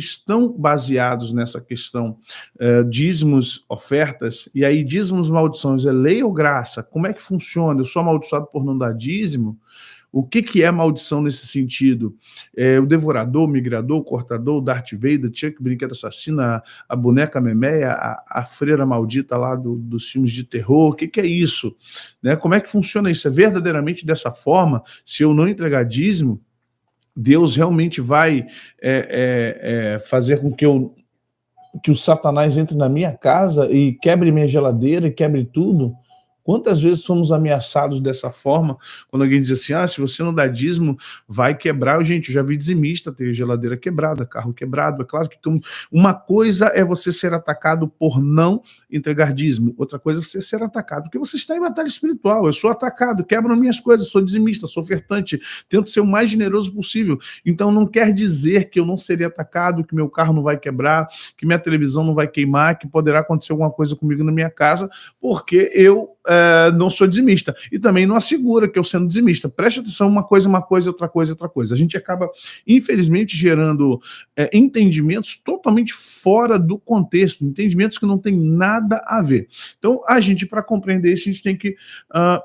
estão baseados nessa questão, dízimos, ofertas, e aí dízimos, maldições, é lei ou graça? Como é que funciona? Eu sou amaldiçoado por não dar dízimo? O que é maldição nesse sentido? O devorador, o migrador, o cortador, o Darth Vader, Chuck, brinquedo assassino, a boneca Memeia, a freira maldita lá dos filmes de terror, o que é isso? Né? Como é que funciona isso? É verdadeiramente dessa forma? Se eu não entregar dízimo, Deus realmente vai fazer com que o Satanás entre na minha casa e quebre minha geladeira e quebre tudo? Quantas vezes fomos ameaçados dessa forma, quando alguém diz assim, se você não dá dízimo, vai quebrar. Gente, eu já vi dizimista ter geladeira quebrada, carro quebrado. É claro que uma coisa é você ser atacado por não entregar dízimo, outra coisa é você ser atacado porque você está em batalha espiritual. Eu sou atacado, quebram minhas coisas, sou dizimista, sou ofertante, tento ser o mais generoso possível. Então não quer dizer que eu não serei atacado, que meu carro não vai quebrar, que minha televisão não vai queimar, que poderá acontecer alguma coisa comigo na minha casa, porque eu não sou dizimista. E também não assegura que eu sendo dizimista. Preste atenção, uma coisa, outra coisa, outra coisa. A gente acaba, infelizmente, gerando entendimentos totalmente fora do contexto, entendimentos que não têm nada a ver. Então, a gente, para compreender isso, a gente tem que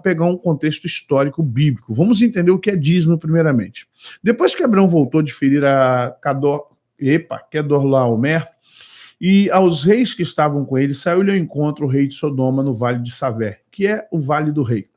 pegar um contexto histórico bíblico. Vamos entender o que é dízimo, primeiramente. Depois que Abraão voltou de ferir a Quedorlaomer, e aos reis que estavam com ele, saiu-lhe ao encontro o rei de Sodoma no vale de Savé, que é o vale do rei.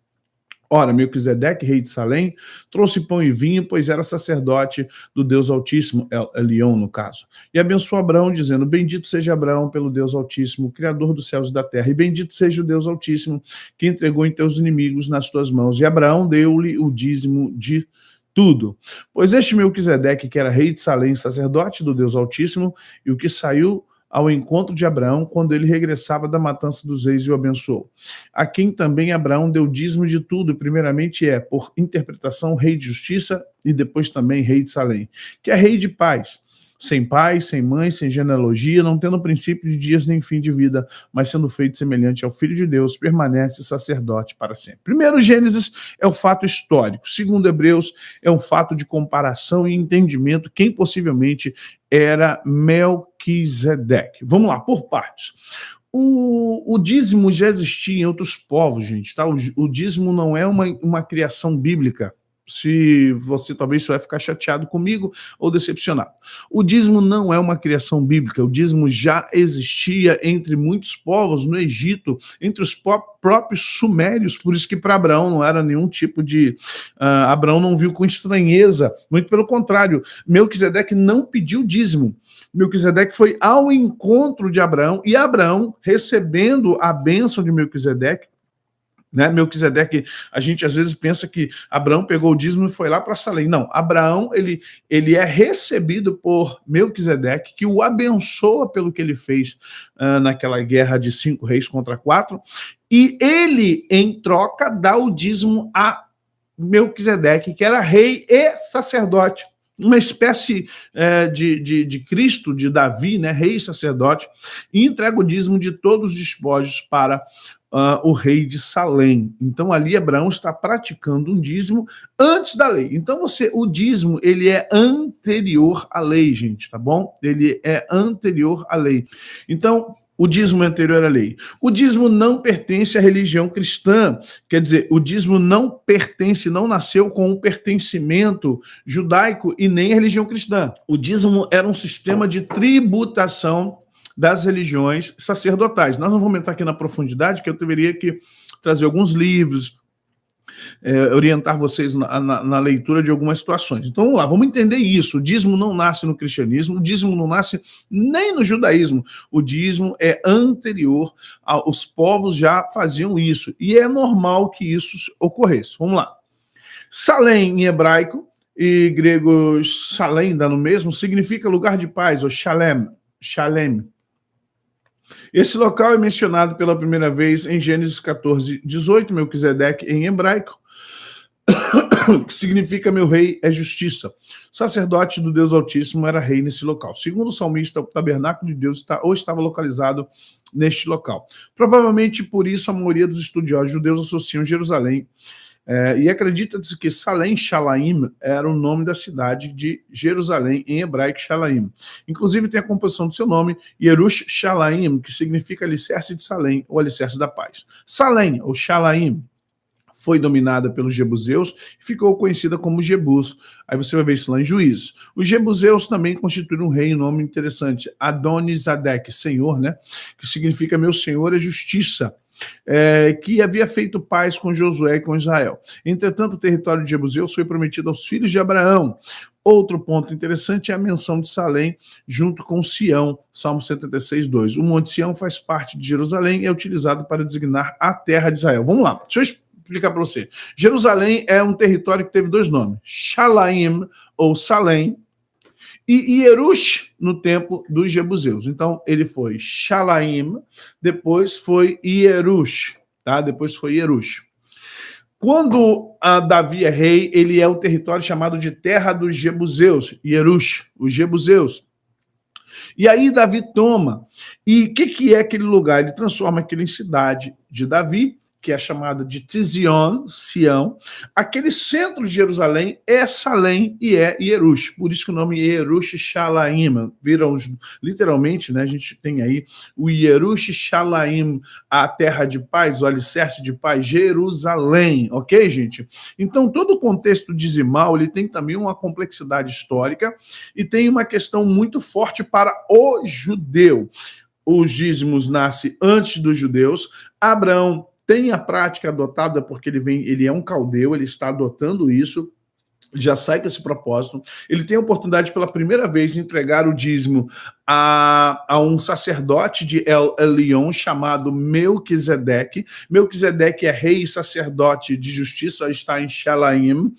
Ora, Melquisedeque, rei de Salém, trouxe pão e vinho, pois era sacerdote do Deus Altíssimo, Elião, no caso. E abençoou Abraão, dizendo, bendito seja Abraão pelo Deus Altíssimo, Criador dos céus e da terra, e bendito seja o Deus Altíssimo, que entregou em teus inimigos nas tuas mãos. E Abraão deu-lhe o dízimo de tudo. Pois este Melquisedeque, que era rei de Salém, sacerdote do Deus Altíssimo, e o que saiu ao encontro de Abraão, quando ele regressava da matança dos reis e o abençoou. A quem também Abraão deu dízimo de tudo, primeiramente por interpretação, rei de justiça, e depois também rei de Salém, que é rei de paz, sem pai, sem mãe, sem genealogia, não tendo princípio de dias nem fim de vida, mas sendo feito semelhante ao Filho de Deus, permanece sacerdote para sempre. Primeiro, Gênesis é o fato histórico. Segundo, Hebreus é um fato de comparação e entendimento, quem possivelmente era Melquisedeque. Vamos lá, por partes. O dízimo já existia em outros povos, gente, tá? O dízimo não é uma criação bíblica. Se você talvez vai ficar chateado comigo ou decepcionado. O dízimo não é uma criação bíblica, o dízimo já existia entre muitos povos no Egito, entre os próprios sumérios, por isso que para Abraão não era nenhum tipo de... Abraão não viu com estranheza, muito pelo contrário, Melquisedeque não pediu dízimo, Melquisedeque foi ao encontro de Abraão, e Abraão, recebendo a bênção de Melquisedeque, né? Melquisedeque, a gente às vezes pensa que Abraão pegou o dízimo e foi lá para Salém. Não, Abraão ele é recebido por Melquisedeque, que o abençoa pelo que ele fez naquela guerra de 5 reis contra 4, e ele, em troca, dá o dízimo a Melquisedeque, que era rei e sacerdote. Uma espécie de Cristo, de Davi, né, rei e sacerdote, e entrega o dízimo de todos os despojos para o rei de Salém. Então ali Abraão está praticando um dízimo antes da lei. Então o dízimo, ele é anterior à lei, gente, tá bom? Ele é anterior à lei. Então, o dízimo é anterior à lei. O dízimo não pertence à religião cristã, quer dizer, o dízimo não pertence, não nasceu com um pertencimento judaico e nem à religião cristã. O dízimo era um sistema de tributação das religiões sacerdotais. Nós não vamos entrar aqui na profundidade, que eu teria que trazer alguns livros, orientar vocês na leitura de algumas situações. Então, vamos lá, vamos entender isso. O dízimo não nasce no cristianismo, o dízimo não nasce nem no judaísmo. O dízimo é anterior, os povos já faziam isso, e é normal que isso ocorresse. Vamos lá. Salém, em hebraico, e grego Salém, dá no mesmo, significa lugar de paz, ou Shalem. Shalem. Esse local é mencionado pela primeira vez em Gênesis 14, 18, Melquisedeque em hebraico, que significa meu rei é justiça. Sacerdote do Deus Altíssimo era rei nesse local. Segundo o salmista, o tabernáculo de Deus estava localizado neste local. Provavelmente por isso a maioria dos estudiosos judeus associam Jerusalém E acredita-se que Salem Shalaim era o nome da cidade de Jerusalém, em hebraico Shalaim. Inclusive tem a composição do seu nome, Yerush Shalaim, que significa alicerce de Salem, ou alicerce da paz. Salem, ou Shalaim, foi dominada pelos jebuseus e ficou conhecida como Jebus. Aí você vai ver isso lá em Juízes. Os jebuseus também constituíram um rei, um nome interessante, Adonizadek, senhor, né? Que significa meu senhor é justiça. Que havia feito paz com Josué e com Israel. Entretanto, o território de Jebuseus foi prometido aos filhos de Abraão. Outro ponto interessante é a menção de Salem junto com Sião, Salmo 76, 2. O Monte Sião faz parte de Jerusalém e é utilizado para designar a terra de Israel. Vamos lá, deixa eu explicar para você. Jerusalém é um território que teve dois nomes, Shalaim, ou Salem, e Yerush no tempo dos jebuseus. Então, ele foi Shalaim, depois foi Yerush, tá? Depois foi Yerush. Quando Davi é rei, ele é o território chamado de terra dos jebuseus, Yerush, os jebuseus. E aí Davi toma. E o que é aquele lugar? Ele transforma aquilo em cidade de Davi, que é chamada de Tzion, Sião. Aquele centro de Jerusalém é Salem e é Yerush. Por isso que o nome Yerush Shalaim. Viram, literalmente, né, a gente tem aí o Yerush Shalaim, a terra de paz, o alicerce de paz, Jerusalém. Ok, gente? Então, todo o contexto dizimal, ele tem também uma complexidade histórica e tem uma questão muito forte para o judeu. Os dízimos nascem antes dos judeus. Abraão tem a prática adotada porque ele é um caldeu, ele está adotando isso, já sai com esse propósito. Ele tem a oportunidade pela primeira vez de entregar o dízimo a um sacerdote de El Elyon chamado Melquisedeque. Melquisedeque é rei e sacerdote de justiça, está em Shalaim.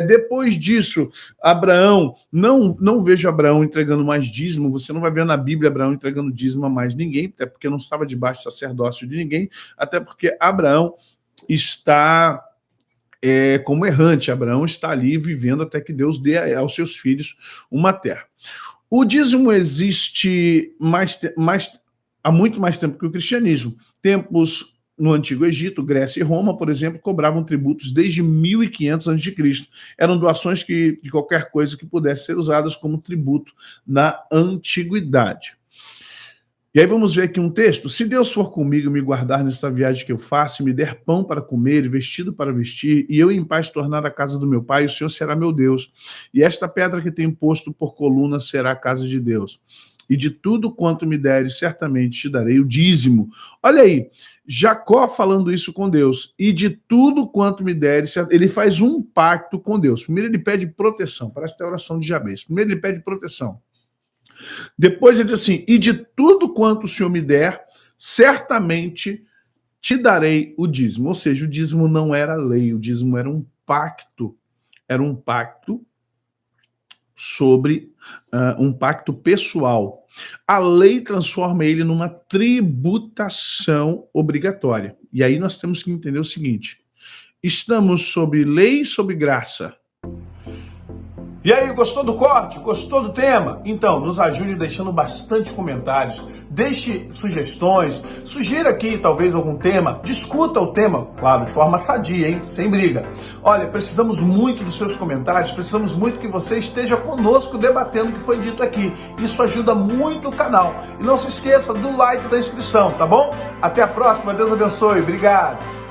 Depois disso, Abraão, não vejo Abraão entregando mais dízimo, você não vai ver na Bíblia Abraão entregando dízimo a mais ninguém, até porque não estava debaixo de sacerdócio de ninguém, até porque Abraão está como errante. Abraão está ali vivendo até que Deus dê aos seus filhos uma terra. O dízimo existe há muito mais tempo que o cristianismo. Tempos no Antigo Egito, Grécia e Roma, por exemplo, cobravam tributos desde 1500 a.C. Eram doações de qualquer coisa que pudesse ser usadas como tributo na antiguidade. E aí vamos ver aqui um texto. Se Deus for comigo, me guardar nesta viagem que eu faço, me der pão para comer e vestido para vestir, e eu em paz tornar a casa do meu pai, o Senhor será meu Deus. E esta pedra que tenho posto por coluna será a casa de Deus. E de tudo quanto me deres, certamente te darei o dízimo. Olha aí, Jacó falando isso com Deus. E de tudo quanto me deres, ele faz um pacto com Deus. Primeiro ele pede proteção, parece até a oração de Jabez. Primeiro ele pede proteção. Depois ele diz assim, e de tudo quanto o Senhor me der, certamente te darei o dízimo. Ou seja, o dízimo não era lei, o dízimo era um pacto sobre um pacto pessoal. A lei transforma ele numa tributação obrigatória. E aí nós temos que entender o seguinte, estamos sob lei e sob graça. E aí, gostou do corte? Gostou do tema? Então, nos ajude deixando bastante comentários, deixe sugestões, sugira aqui talvez algum tema, discuta o tema, claro, de forma sadia, hein? Sem briga. Olha, precisamos muito dos seus comentários, precisamos muito que você esteja conosco debatendo o que foi dito aqui. Isso ajuda muito o canal. E não se esqueça do like e da inscrição, tá bom? Até a próxima, Deus abençoe, obrigado!